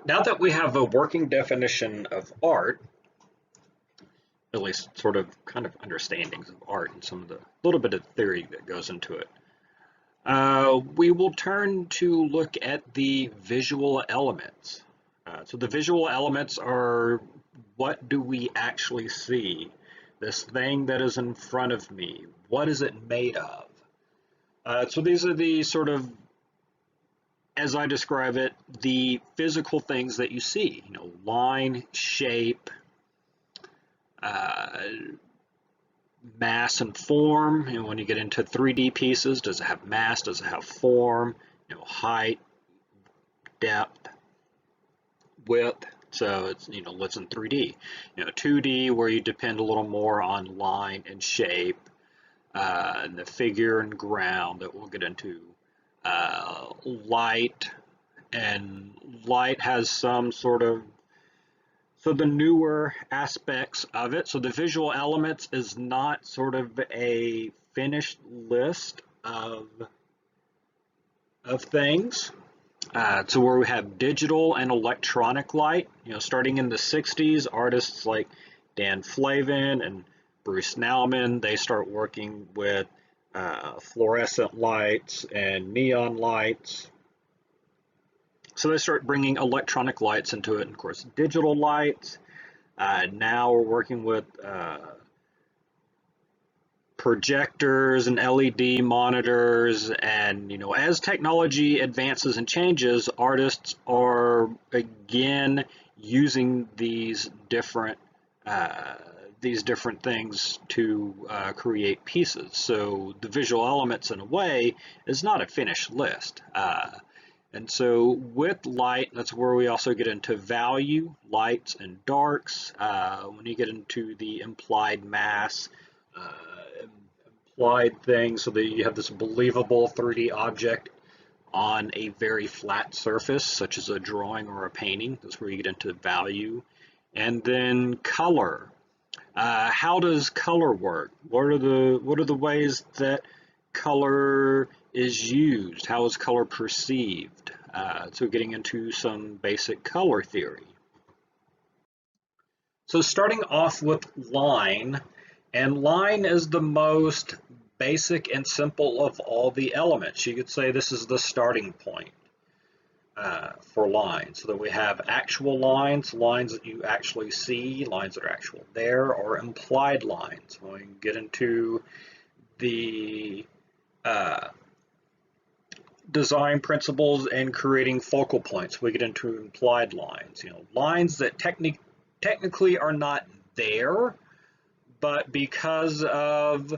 Now that we have a working definition of art, at least sort of kind of understandings of art and some of the little bit of theory that goes into it, we will turn to look at the visual elements. So the visual elements are, what do we actually see? This thing that is in front of me, what is it made of? So these are the sort of, as I describe it, the physical things that you see, line, shape, uh, mass and form. When you get into 3D pieces, does it have mass? Does it have form? Height, depth, width. So it's in 3D. 2D, where you depend a little more on line and shape, and the figure and ground that we'll get into. Light, and light has some sort of, so the newer aspects of it. So the visual elements is not sort of a finished list of things. So where we have digital and electronic light, starting in the 60s, artists like Dan Flavin and Bruce Nauman, they start working with fluorescent lights and neon lights. So they start bringing electronic lights into it, and of course digital lights. Now we're working with projectors and LED monitors, and as technology advances and changes, artists are again using these different things to create pieces. So the visual elements, in a way, is not a finished list. And so with light, that's where we also get into value, lights and darks. When you get into the implied mass, implied thing, so that you have this believable 3D object on a very flat surface, such as a drawing or a painting. That's where you get into value. And then color. How does color work? What are the ways that color is used? How is color perceived? So getting into some basic color theory. So starting off with line, and line is the most basic and simple of all the elements. You could say this is the starting point for lines, so that we have actual lines, lines that you actually see, lines that are actual there, or implied lines. When we get into the design principles and creating focal points, we get into implied lines. Lines that technically are not there, but because of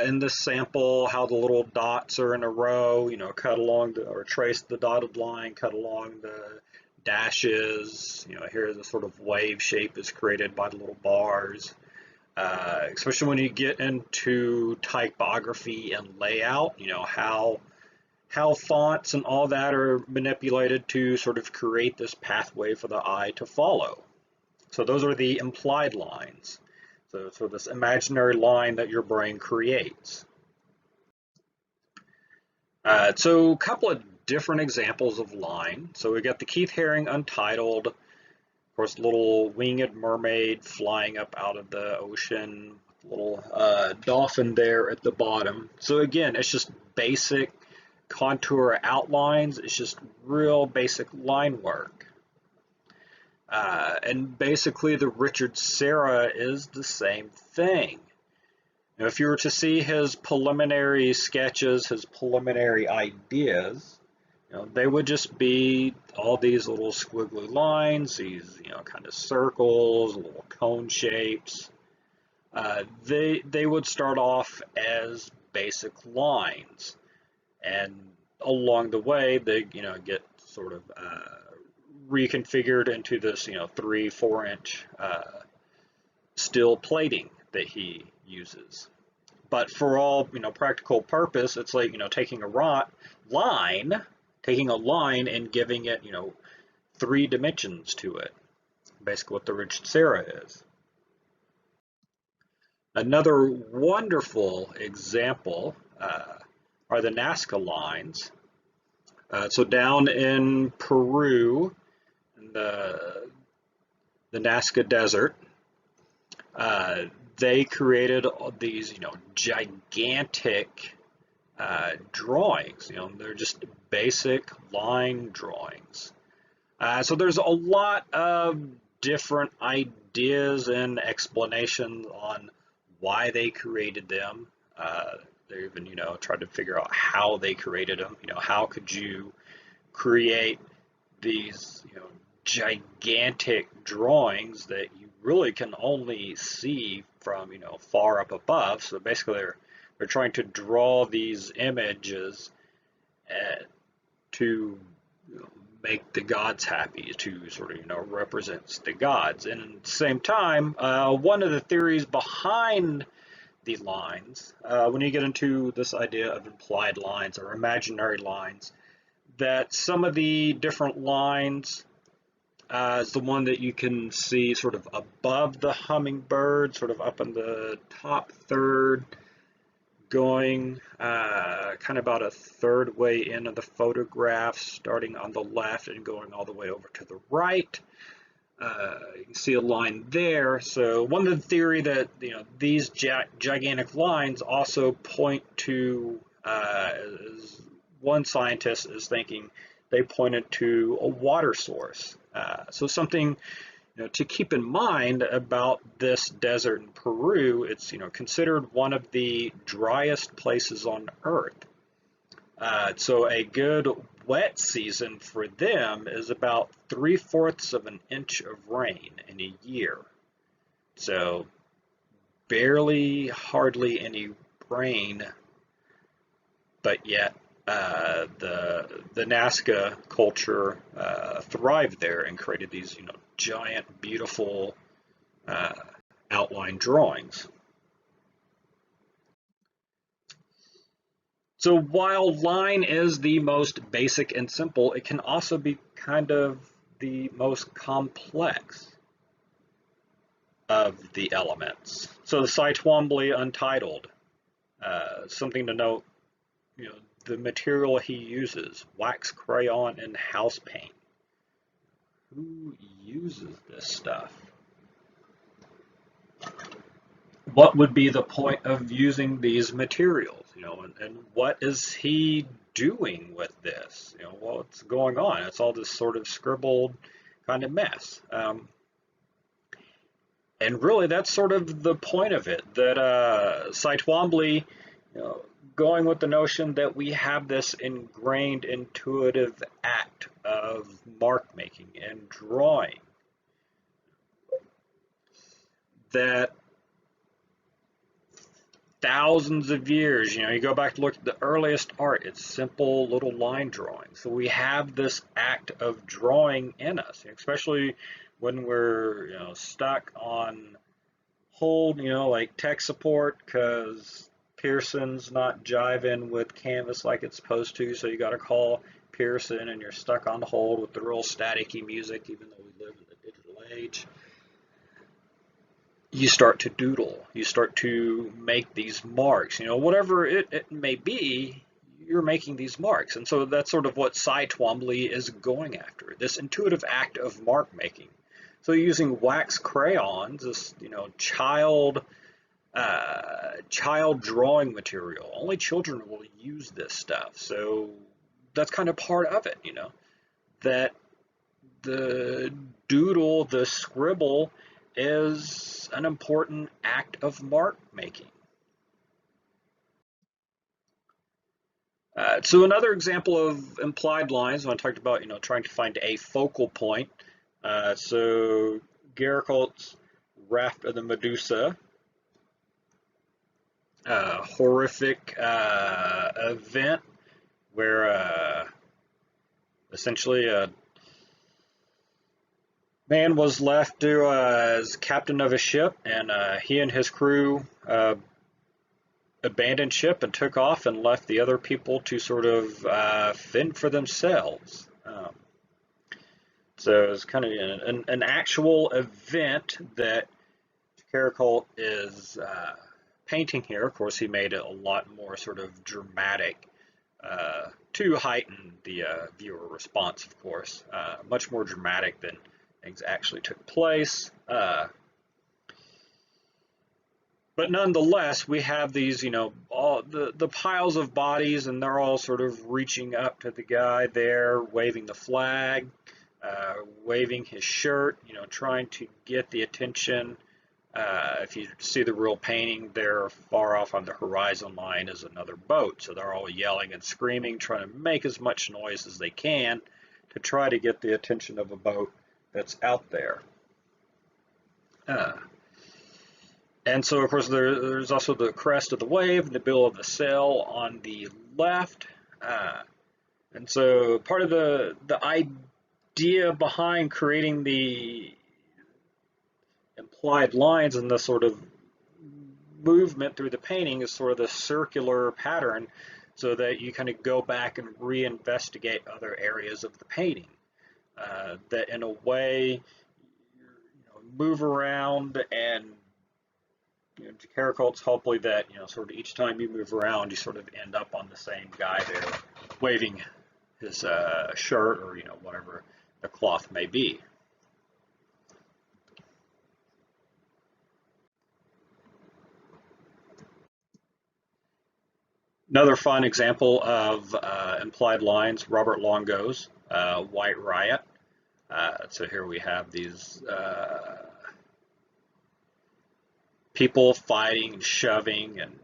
in this sample, how the little dots are in a row, cut along or trace the dotted line, cut along the dashes. Here the sort of wave shape is created by the little bars. Especially when you get into typography and layout, how fonts and all that are manipulated to sort of create this pathway for the eye to follow. So those are the implied lines. So this imaginary line that your brain creates. So a couple of different examples of line. So we got the Keith Haring Untitled, of course, little winged mermaid flying up out of the ocean, little dolphin there at the bottom. So again, it's just basic contour outlines. It's just real basic line work. And basically the Richard Serra is the same thing. If you were to see his preliminary sketches, his preliminary ideas, they would just be all these little squiggly lines, these kind of circles, little cone shapes. They would start off as basic lines, and along the way they get sort of reconfigured into this 3-4 inch steel plating that he uses. But for all practical purpose, it's like taking a line and giving it 3 dimensions to it. Basically what the Richard Serra is. Another wonderful example are the Nazca lines. So down in Peru, in the Nazca Desert, uh, they created these, gigantic drawings. They're just basic line drawings. So there's a lot of different ideas and explanations on why they created them. They even, tried to figure out how they created them. How could you create these, gigantic drawings that you really can only see from, far up above. So basically, they're trying to draw these images to make the gods happy, to sort of represents the gods. And at the same time, one of the theories behind the lines, when you get into this idea of implied lines or imaginary lines, that some of the different lines is the one that you can see sort of above the hummingbird, sort of up in the top third, going kind of about a third way into the photograph, starting on the left and going all the way over to the right. You can see a line there. So one of the theory that these gigantic lines also point to, is one scientist is thinking they pointed to a water source. So something to keep in mind about this desert in Peru. It's considered one of the driest places on Earth. So a good wet season for them is about 3/4 of an inch of rain in a year. So hardly any rain, but yet the Nazca culture thrived there and created these giant, beautiful outline drawings. So while line is the most basic and simple, it can also be kind of the most complex of the elements. So the Cy Twombly Untitled, something to note, the material he uses, wax crayon and house paint. Who uses this stuff? What would be the point of using these materials? And what is he doing with this? What's going on? It's all this sort of scribbled kind of mess. And really, that's sort of the point of it, that Cy Twombly, going with the notion that we have this ingrained intuitive act of mark making and drawing, that thousands of years, you go back to look at the earliest art, it's simple little line drawings. So we have this act of drawing in us, especially when we're stuck on hold, like tech support, because Pearson's not jiving with Canvas like it's supposed to, so you got to call Pearson and you're stuck on hold with the real staticky music, even though we live in the digital age. You start to doodle, you start to make these marks, whatever it may be, you're making these marks. And so that's sort of what Cy Twombly is going after, this intuitive act of mark making. So using wax crayons, this child drawing material. Only children will use this stuff. So that's kind of part of it, that the doodle, the scribble, is an important act of mark making. So another example of implied lines, when I talked about trying to find a focal point. So Gericault's Raft of the Medusa, horrific event where essentially a man was left to as captain of a ship, and he and his crew abandoned ship and took off and left the other people to sort of fend for themselves. So it's kind of an actual event that Gericault is painting here. Of course, he made it a lot more sort of dramatic to heighten the viewer response, of course. Much more dramatic than things actually took place. But nonetheless, we have these, all the piles of bodies, and they're all sort of reaching up to the guy there, waving the flag, waving his shirt, trying to get the attention. If you see the real painting, there far off on the horizon line is another boat. So they're all yelling and screaming, trying to make as much noise as they can to try to get the attention of a boat that's out there. And so, of course, there's also the crest of the wave, the bill of the sail on the left. And so part of the idea behind creating the implied lines and the sort of movement through the painting is sort of the circular pattern, so that you kind of go back and reinvestigate other areas of the painting. That in a way, move around, and Jacaracult's hopefully that sort of each time you move around, you sort of end up on the same guy there, waving his shirt or whatever the cloth may be. Another fun example of implied lines, Robert Longo's White Riot. So here we have these people fighting and shoving and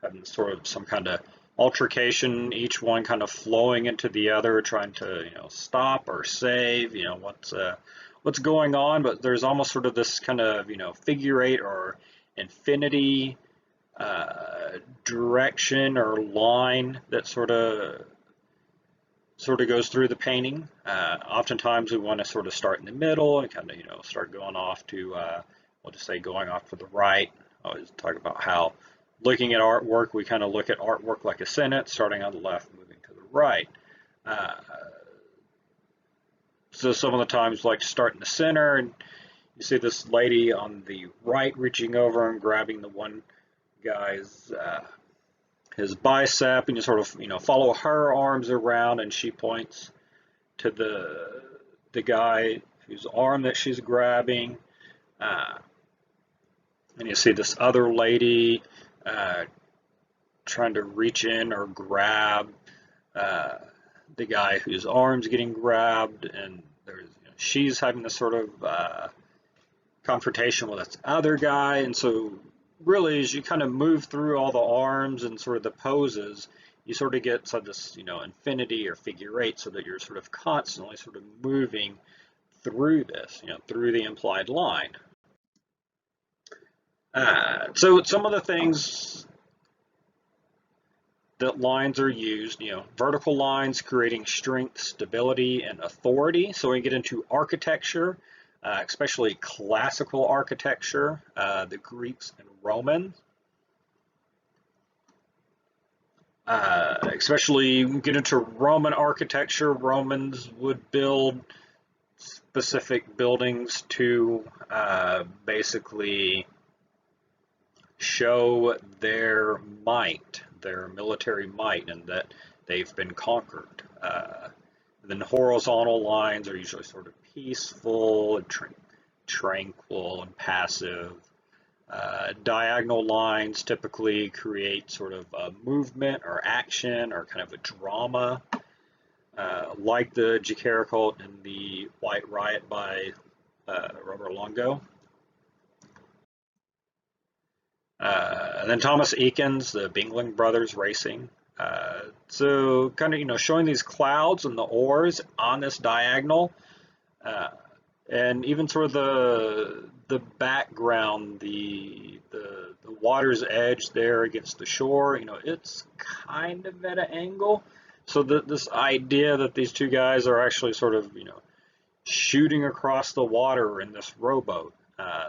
having sort of some kind of altercation, each one kind of flowing into the other, trying to stop or save, what's going on. But there's almost sort of this kind of figure eight or infinity direction or line that sort of goes through the painting. Oftentimes we want to sort of start in the middle and kind of start going off to we'll just say going off to the right. I always talk about how looking at artwork, we kind of look at artwork like a sentence, starting on the left, moving to the right. So some of the times, like start in the center, and you see this lady on the right reaching over and grabbing the one guy's his bicep, and you sort of follow her arms around, and she points to the guy whose arm that she's grabbing. And you see this other lady trying to reach in or grab the guy whose arm's getting grabbed, and she's having this sort of confrontation with this other guy. And so really, as you kind of move through all the arms and sort of the poses, you sort of get this infinity or figure eight, so that you're sort of constantly sort of moving through this, through the implied line. So some of the things that lines are used, vertical lines creating strength, stability, and authority. So we get into architecture, especially classical architecture, the Greeks and Romans. Especially get into Roman architecture. Romans would build specific buildings to basically show their might, their military might, and that they've been conquered. Then horizontal lines are usually sort of peaceful and tranquil and passive. Diagonal lines typically create sort of a movement or action or kind of a drama, like the Jacarakult and the White Riot by Robert Longo. And then Thomas Eakins, the Bingling Brothers Racing. So kind of, showing these clouds and the oars on this diagonal, and even sort of the background, the water's edge there against the shore, it's kind of at an angle. So this idea that these two guys are actually sort of, shooting across the water in this rowboat.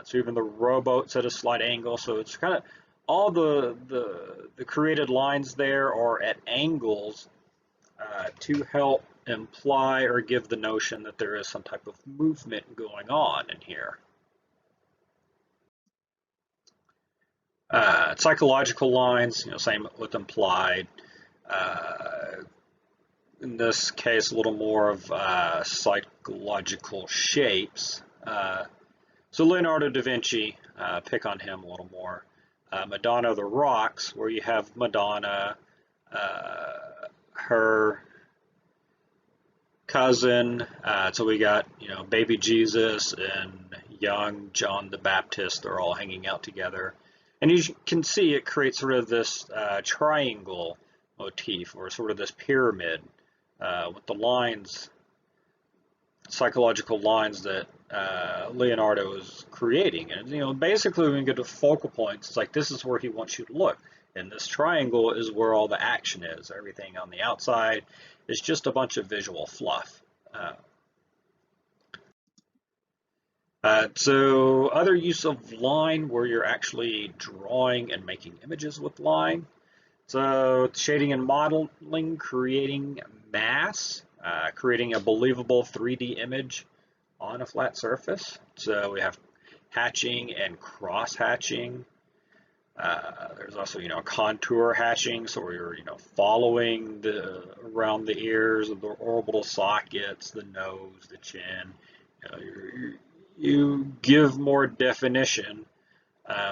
So even the rowboat's at a slight angle, so it's kind of all the created lines there are at angles to help imply or give the notion that there is some type of movement going on in here. Psychological lines, same with implied. in this case, a little more of psychological shapes. So Leonardo da Vinci, pick on him a little more. Madonna of the Rocks, where you have Madonna, her cousin. So we got, baby Jesus and young John the Baptist. They're all hanging out together. And you can see it creates sort of this triangle motif, or sort of this pyramid with the lines, psychological lines that Leonardo is creating. And basically when we get to focal points, it's like this is where he wants you to look. And this triangle is where all the action is. Everything on the outside is just a bunch of visual fluff. So other use of line where you're actually drawing and making images with line. So shading and modeling, creating mass, creating a believable 3D image on a flat surface. So we have hatching and cross hatching. There's also, contour hatching, so where you're, following around the ears of the orbital sockets, the nose, the chin. You give more definition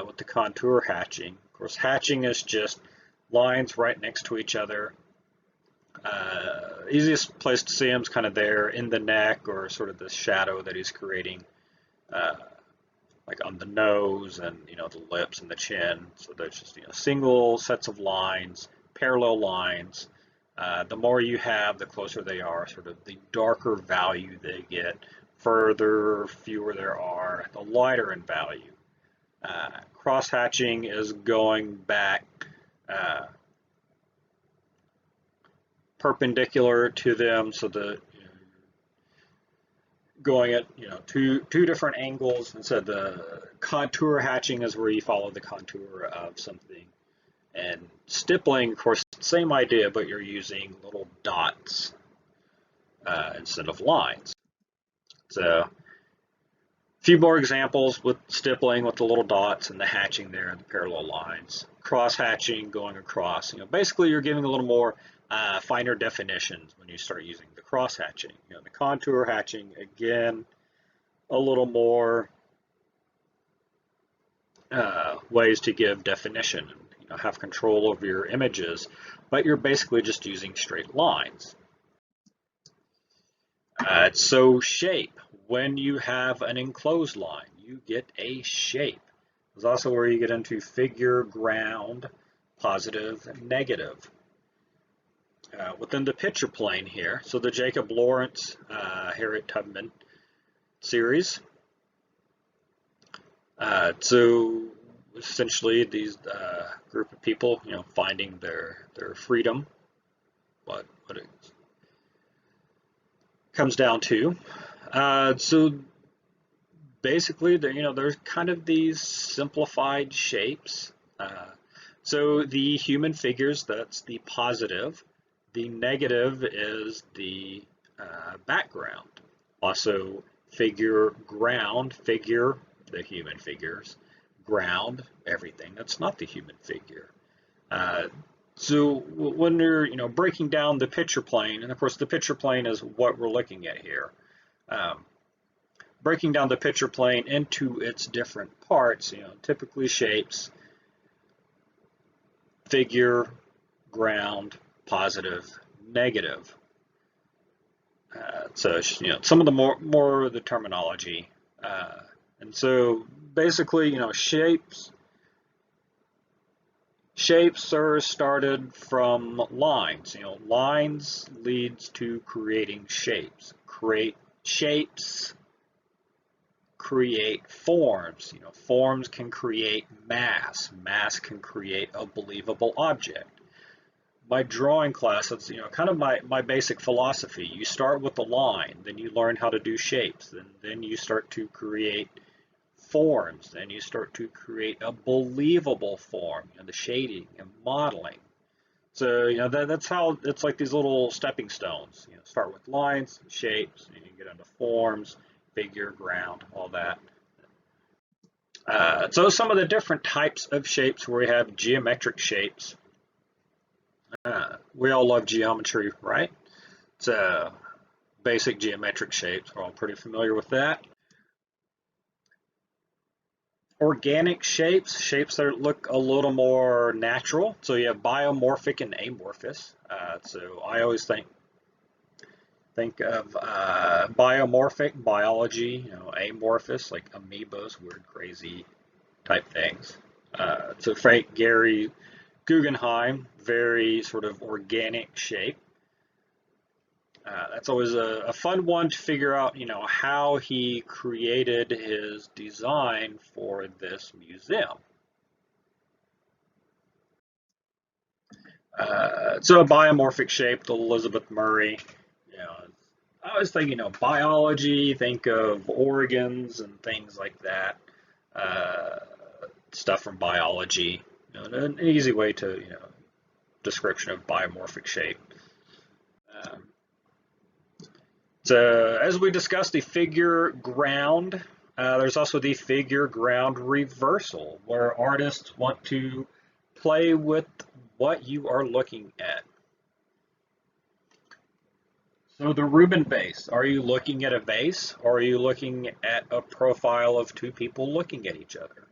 with the contour hatching. Of course, hatching is just lines right next to each other. Easiest place to see them is kind of there in the neck, or sort of the shadow that he's creating, like on the nose and the lips and the chin. So there's just single sets of lines, parallel lines. The more you have, the closer they are. Sort of the darker value they get. Further, fewer there are, the lighter in value. Cross hatching is going back perpendicular to them, so the going at two different angles. Instead, the contour hatching is where you follow the contour of something, and stippling, of course, same idea, but you're using little dots instead of lines. So a few more examples with stippling, with the little dots and the hatching there, the parallel lines. Cross hatching, going across. Basically you're giving a little more finer definitions when you start using the cross hatching. The contour hatching, again, a little more ways to give definition and have control over your images, but you're basically just using straight lines. So shape, when you have an enclosed line, you get a shape. There's also where you get into figure, ground, positive, and negative. Within the picture plane here, so the Jacob Lawrence, Harriet Tubman series. So essentially these group of people, finding their freedom, what it comes down to. So basically, there's kind of these simplified shapes. So the human figures, that's the positive. The negative is the background. Also, figure, ground, figure, the human figures. Ground, everything that's not the human figure. So when you're breaking down the picture plane, and of course the picture plane is what we're looking at here, breaking down the picture plane into its different parts, typically shapes, figure, ground, positive, negative. So some of the more of the terminology, and so basically Shapes are started from lines. Lines leads to creating shapes. Shapes create forms. Forms can create mass. Mass can create a believable object. My drawing class, that's kind of my basic philosophy. You start with the line, then you learn how to do shapes, then you start to create forms, then you start to create a believable form, the shading and modeling. So that's how it's like these little stepping stones. Start with lines, shapes, and you get into forms, figure, ground, all that. So some of the different types of shapes, where we have geometric shapes. We all love geometry, right? It's basic geometric shapes. We're all pretty familiar with that. Organic shapes, shapes that look a little more natural. So you have biomorphic and amorphous. So I always think of biomorphic, biology, amorphous, like amoebas, weird, crazy type things. So Frank Gehry Guggenheim, very sort of organic shape. That's always a fun one to figure out, how he created his design for this museum. So a biomorphic shape, the Elizabeth Murray, you know, I always think, biology, think of organs and things like that, uh, stuff from biology, an easy way to, description of biomorphic shape. Um, So as we discussed, the figure ground, there's also the figure ground reversal, where artists want to play with what you are looking at. So the Rubin vase, are you looking at a vase or are you looking at a profile of two people looking at each other?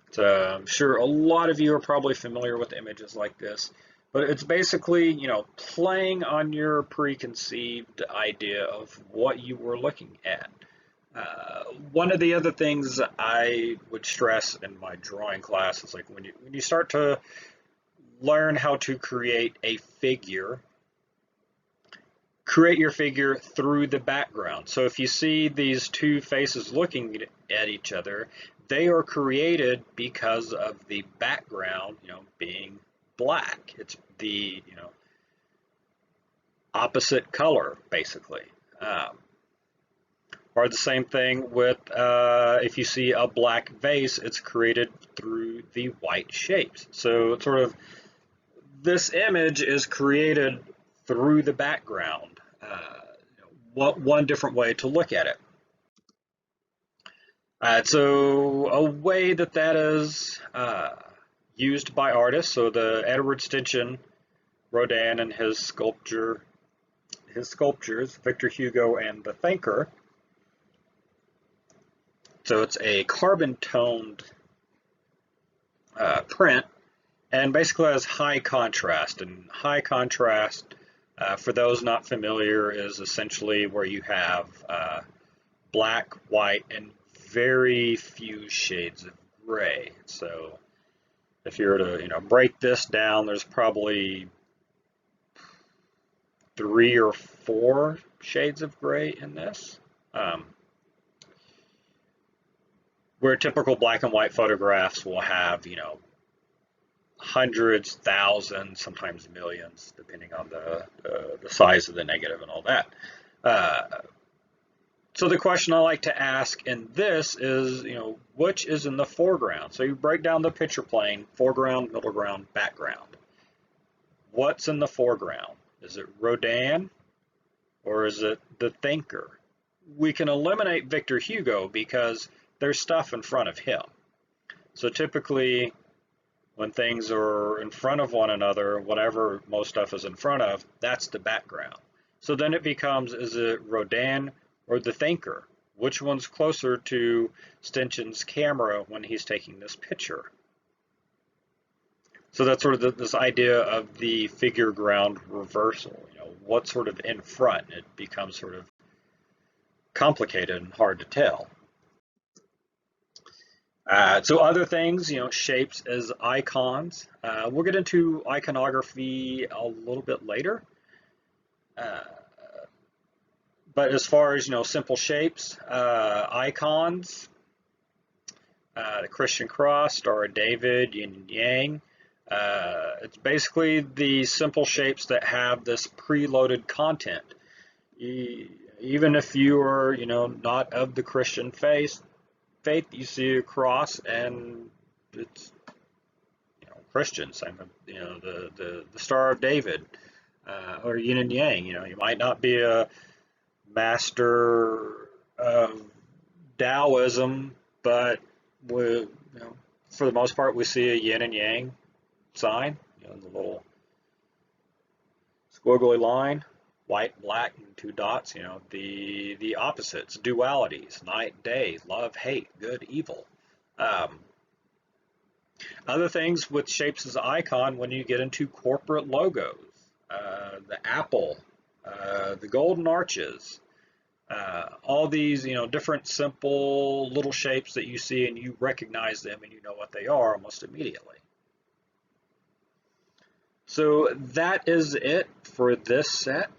So I'm sure a lot of you are probably familiar with images like this, but it's basically, playing on your preconceived idea of what you were looking at. One of the other things I would stress in my drawing class is like when you start to learn how to create your figure through the background. So if you see these two faces looking at each other, they are created because of the background, being black. It's the, opposite color, basically. Um, or the same thing with if you see a black vase, it's created through the white shapes. So it's sort of this image is created through the background. One different way to look at it. So a way that is used by artists. So the Edward Stinchen, Rodin, and his sculptures, Victor Hugo and the Thinker. So it's a carbon toned print, and basically has high contrast. And high contrast, for those not familiar, is essentially where you have black, white, and very few shades of gray. So if you were to, break this down, there's probably 3 or 4 shades of gray in this. Where typical black and white photographs will have, hundreds, thousands, sometimes millions, depending on the size of the negative and all that. Uh, so the question I like to ask in this is, which is in the foreground? So you break down the picture plane: foreground, middle ground, background. What's in the foreground? Is it Rodin or is it the Thinker? We can eliminate Victor Hugo because there's stuff in front of him. So typically, when things are in front of one another, whatever most stuff is in front of, that's the background. So then it becomes, is it Rodin or the Thinker? Which one's closer to Stinchen's camera when he's taking this picture? So that's sort of this idea of the figure ground reversal. What's sort of in front? It becomes sort of complicated and hard to tell. So other things, shapes as icons. We'll get into iconography a little bit later. Uh, but as far as, simple shapes, icons, the Christian cross, Star of David, yin and yang. It's basically the simple shapes that have this preloaded content. Even if you are, not of the Christian faith, you see a cross and it's, Christian. Same with, the Star of David, or yin and yang. You might not be a master of Taoism, but we, for the most part, we see a yin and yang sign, you know, the little squiggly line, white, black, and two dots, you know, the opposites, dualities, night, day, love, hate, good, evil. Um, Other things with shapes as icon when you get into corporate logos, the apple, the golden arches, all these, you know, different simple little shapes that you see and you recognize them and you know what they are almost immediately. So that is it for this set.